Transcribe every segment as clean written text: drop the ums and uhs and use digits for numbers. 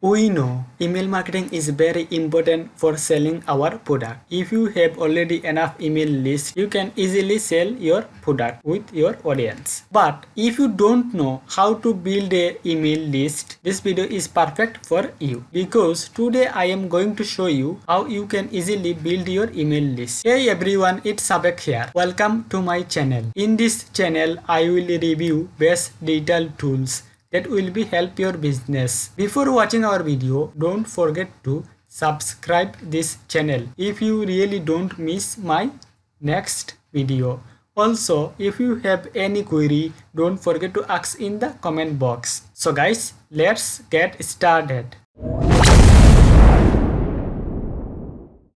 We know email marketing is very important for selling our product. If you have already enough email list, you can easily sell your product with your audience. But if you don't know how to build a email list, this video is perfect for you because today I am going to show you how you can easily build your email list. Hey everyone, it's Sabek here. Welcome to my channel. In this channel, I will review best digital tools that will be help your business. Before watching our video, don't forget to subscribe this channel if you really don't miss my next video. Also, if you have any query, don't forget to ask in the comment box. So guys, let's get started.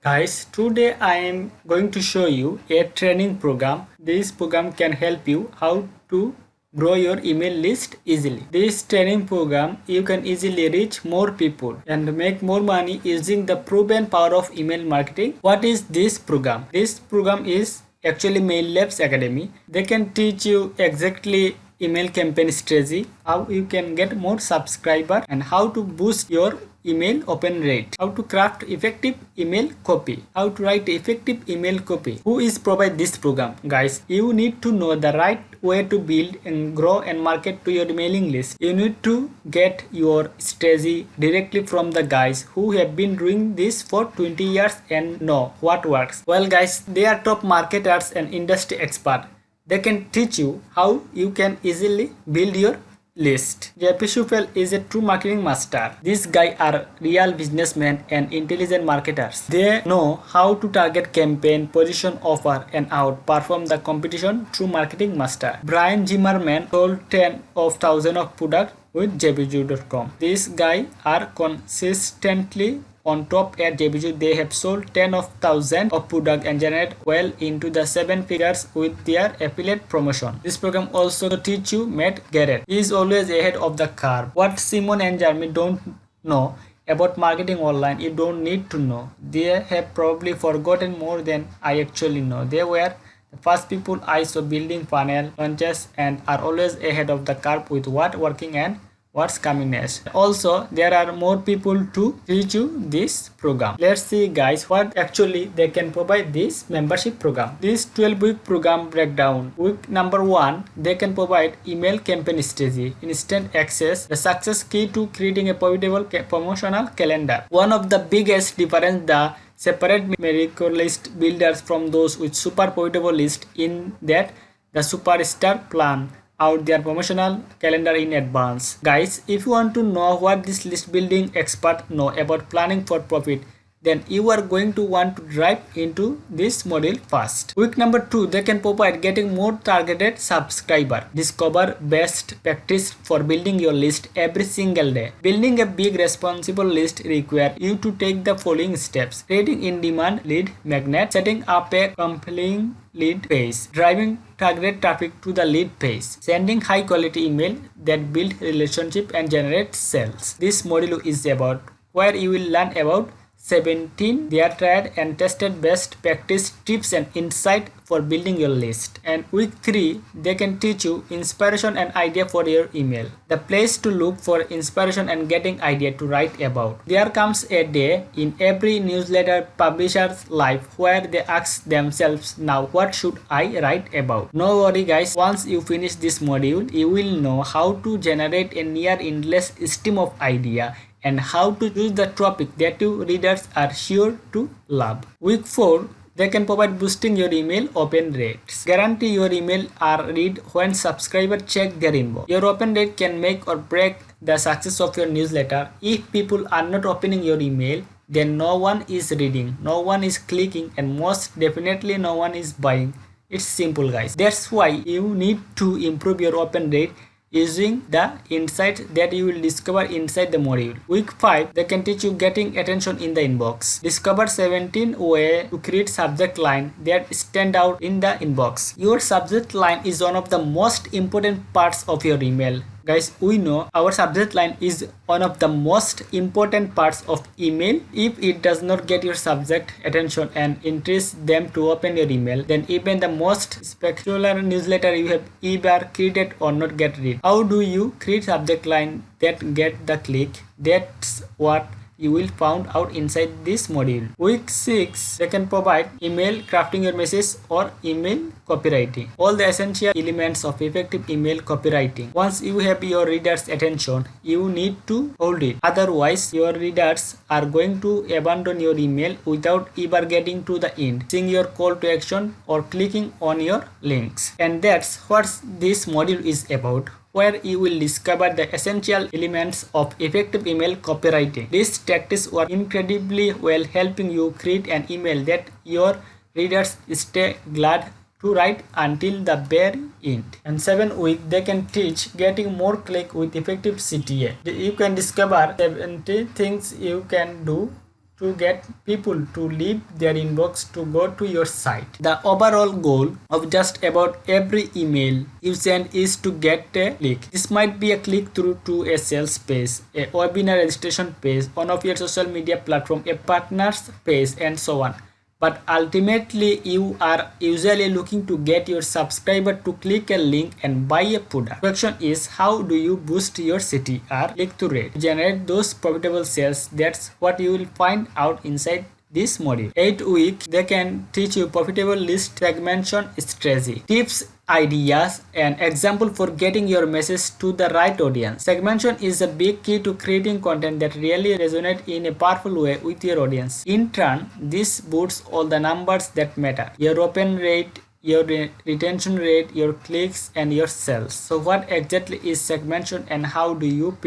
Guys, today I am going to show you a training program. This program can help you how to grow your email list easily. This training program you can easily reach more people and make more money using the proven power of email marketing. What is this program? This program is actually Mail Labs Academy. They can teach you exactly email campaign strategy, how you can get more subscriber and how to boost your email open rate, how to craft effective email copy, how to write effective email copy. Who is provide this program? Guys, you need to know the right way to build and grow and market to your mailing list. You need to get your strategy directly from the guys who have been doing this for 20 years and know what works. Well guys, they are top marketers and industry expert. They can teach you how you can easily build your list. JP Shuffel is a true marketing master. These guys are real businessmen and intelligent marketers. They know how to target campaign, position offer and outperform the competition through marketing master. Brian Zimmerman sold 10 of thousands of products with JBJ.com. These guys are consistently on top at JBJ. They have sold 10 of thousands of products and generate well into the 7 figures with their affiliate promotion. This program also teach you Matt Garrett. He is always ahead of the curve. What Simon and Jeremy don't know about marketing online, you don't need to know. They have probably forgotten more than I actually know. They were the first people I saw building funnel launches and are always ahead of the curve with what working and what's coming next. Also, there are more people to teach you this program. Let's see guys what actually they can provide this membership program. This 12-week program breakdown. Week number 1, they can provide email campaign strategy, instant access, the success key to creating a profitable promotional calendar. One of the biggest difference the separate miracle list builders from those with super profitable list in that the superstar plan out their promotional calendar in advance. Guys, if you want to know what this list building expert know about planning for profit, then you are going to want to dive into this module first. Week number 2, they can provide getting more targeted subscriber. Discover best practice for building your list every single day. Building a big responsible list requires you to take the following steps: creating in-demand lead magnet, setting up a compelling lead page, driving targeted traffic to the lead page, sending high quality email that build relationship and generate sales. This module is about where you will learn about 17 their tried and tested best practice tips and insight for building your list. And week 3, they can teach you inspiration and idea for your email, the place to look for inspiration and getting idea to write about. There comes a day in every newsletter publisher's life where they ask themselves, now what should I write about? No worry guys, once you finish this module, you will know how to generate a near endless stream of idea and how to choose the topic that your readers are sure to love. Week 4, they can provide boosting your email open rates. Guarantee your email are read when subscribers check their inbox. Your open rate can make or break the success of your newsletter. If people are not opening your email, then no one is reading, no one is clicking, and most definitely no one is buying. It's simple guys. That's why you need to improve your open rate using the insights that you will discover inside the module. Week 5, they can teach you getting attention in the inbox. Discover 17 ways to create subject line that stand out in the inbox. Your subject line is one of the most important parts of your email. Guys, we know our subject line is one of the most important parts of email. If it does not get your subject attention and interest them to open your email, then even the most spectacular newsletter you have either created or not get read. How do you create subject line that get the click? That's what you will find out inside this module. Week 6, they can provide email crafting your message or email copywriting. All the essential elements of effective email copywriting. Once you have your readers' attention, you need to hold it. Otherwise, your readers are going to abandon your email without ever getting to the end, seeing your call to action or clicking on your links. And that's what this module is about, where you will discover the essential elements of effective email copywriting. These tactics work incredibly well, helping you create an email that your readers stay glad to write until the very end. And 7 weeks, they can teach getting more click with effective CTA. You can discover 70 things you can do to get people to leave their inbox to go to your site. The overall goal of just about every email you send is to get a click. This might be a click through to a sales page, a webinar registration page, one of your social media platform, a partners page, and so on. But ultimately, you are usually looking to get your subscriber to click a link and buy a product. The question is, how do you boost your CTR, click-through rate, to generate those profitable sales? That's what you will find out inside this module. 8 weeks, they can teach you profitable list segmentation strategy, tips, ideas, and example for getting your message to the right audience. Segmentation is a big key to creating content that really resonates in a powerful way with your audience. In turn, this boosts all the numbers that matter: your open rate, your retention rate, your clicks, and your sales. So what exactly is segmentation and how do you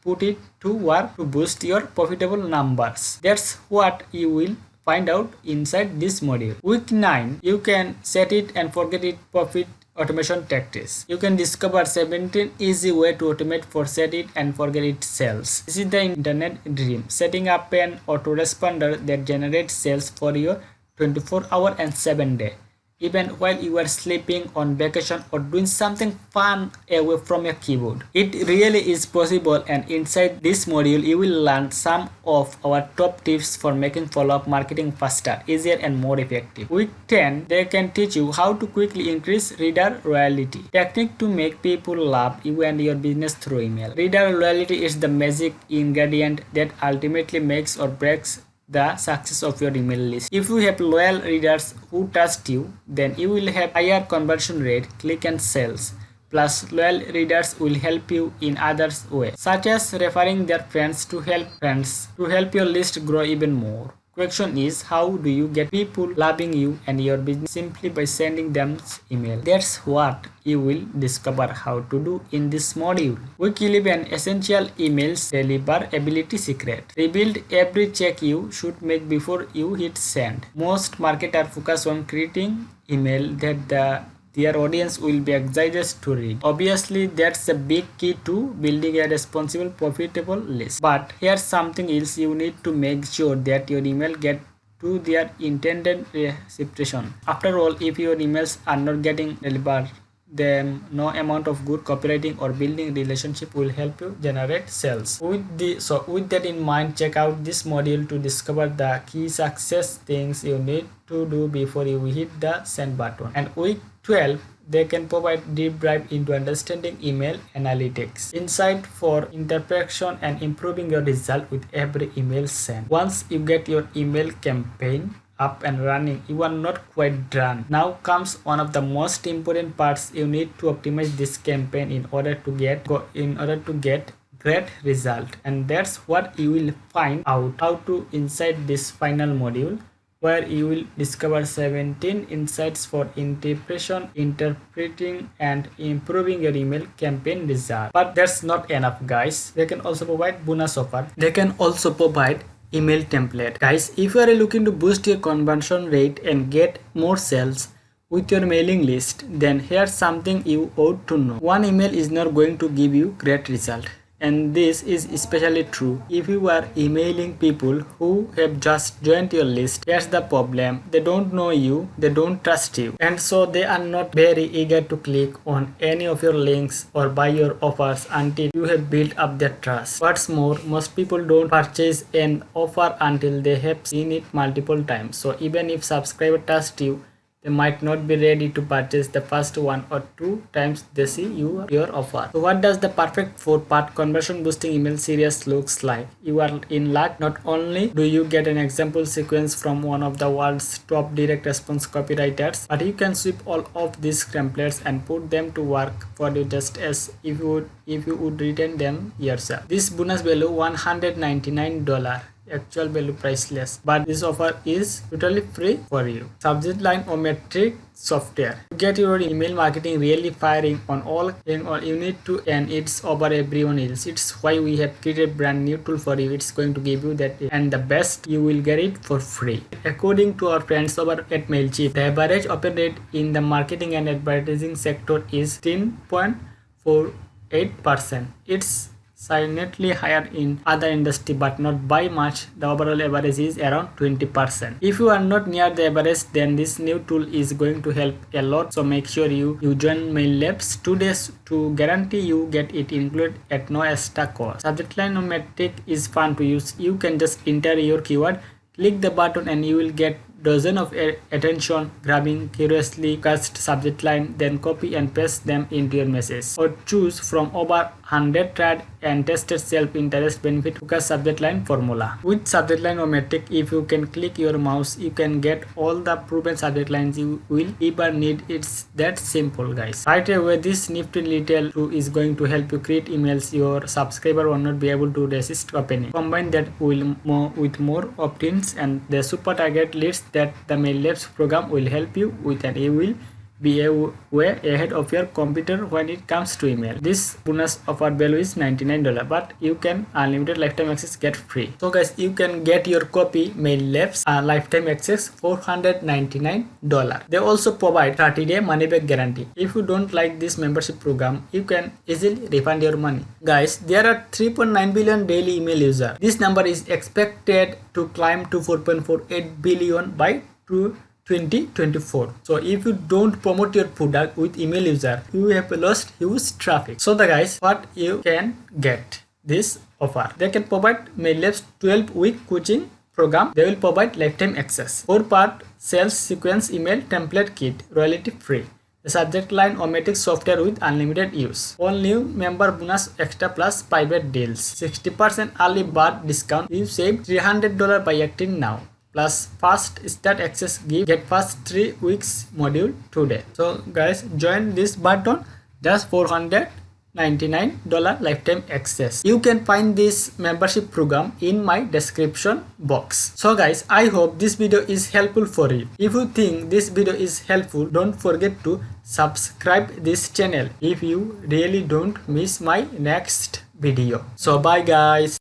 put it to work to boost your profitable numbers? That's what you will find out inside this module. Week 9, you can set it and forget it profit automation tactics. You can discover 17 easy way to automate for set it and forget it sales. This is the internet dream, setting up an autoresponder that generates sales for your 24-hour and 7-day, even while you are sleeping, on vacation, or doing something fun away from your keyboard. It really is possible, and inside this module you will learn some of our top tips for making follow-up marketing faster, easier, and more effective. Week 10, they can teach you how to quickly increase reader loyalty, technique to make people love you and your business through email. Reader loyalty is the magic ingredient that ultimately makes or breaks the success of your email list. If you have loyal readers who trust you, then you will have higher conversion rate, click, and sales. Plus, loyal readers will help you in other ways, such as referring their friends to help your list grow even more. Question is, how do you get people loving you and your business simply by sending them email? That's what you will discover how to do in this module. Week 11, essential emails deliverability secret. Rebuild every check you should make before you hit send. Most marketers focus on creating email that their audience will be excited to read. Obviously, that's a big key to building a responsible, profitable list. But here's something else: you need to make sure that your email get to their intended reception. After all, if your emails are not getting delivered, then no amount of good copywriting or building relationship will help you generate sales. With that in mind, check out this module to discover the key success things you need to do before you hit the send button. And week 12, they can provide deep dive into understanding email analytics, insight for interpretation, and improving your result with every email sent. Once you get your email campaign up and running, you are not quite done. Now comes one of the most important parts. You need to optimize this campaign in order to get great result, and that's what you will find out how to inside this final module, where you will discover 17 insights for interpreting and improving your email campaign result. But that's not enough, guys. They can also provide bonus offer. They can also provide email template. Guys, if you are looking to boost your conversion rate and get more sales with your mailing list, then here's something you ought to know. One email is not going to give you great result. And this is especially true if you are emailing people who have just joined your list. Here's the problem: they don't know you, they don't trust you, and so they are not very eager to click on any of your links or buy your offers until you have built up their trust. What's more, most people don't purchase an offer until they have seen it multiple times. So even if subscribers trust you, they might not be ready to purchase the first 1 or 2 times they see your offer. So what does the perfect 4-part conversion boosting email series looks like? You are in luck. Not only do you get an example sequence from one of the world's top direct response copywriters, but you can sweep all of these templates and put them to work for you just as if you would written them yourself. This bonus value $199. Actual value priceless, but this offer is totally free for you. Subject line O-Metric software. To get your email marketing really firing on all you need to, and it's over everyone else. It's why we have created a brand new tool for you. It's going to give you that, and the best, you will get it for free. According to our friends over at Mailchimp, the average open rate in the marketing and advertising sector is 10.48%. It's slightly higher in other industry, but not by much. The overall average is around 20%. If you are not near the average, then this new tool is going to help a lot. So make sure you join MailLabs 2 days to guarantee you get it included at no extra cost. Subject line O-Metric is fun to use. You can just enter your keyword, click the button, and you will get dozen of attention grabbing curiously cast subject line, then copy and paste them into your message, or choose from over 100 tried and tested self-interest benefit focus subject line formula. With subject line O-Metric, if you can click your mouse, you can get all the proven subject lines you will ever need. It's that simple, guys. Right away, this nifty little tool is going to help you create emails your subscriber will not be able to resist opening. Combine that with more opt-ins and the super target leads that the MailLabs program will help you with, and you will be way ahead of your competitor when it comes to email. This bonus offer value is $99, but you can unlimited lifetime access get free. So guys, you can get your copy MailLabs lifetime access $499. They also provide 30-day money back guarantee. If you don't like this membership program, you can easily refund your money. Guys, there are 3.9 billion daily email users. This number is expected to climb to 4.48 billion by 2024. So if you don't promote your product with email user, you have lost huge traffic. So the guys, what you can get this offer, they can provide MailLabs 12-week coaching program. They will provide lifetime access, 4-part sales sequence email template kit, royalty free, the subject line O-Metric software with unlimited use, all new member bonus extra plus private deals, 60% early bird discount. You save $300 by acting now, plus fast start access, get first 3 weeks module today. So guys, join this button, just $499 lifetime access. You can find this membership program in my description box. So guys, I hope this video is helpful for you. If you think this video is helpful, don't forget to subscribe this channel if you really don't miss my next video. So bye guys.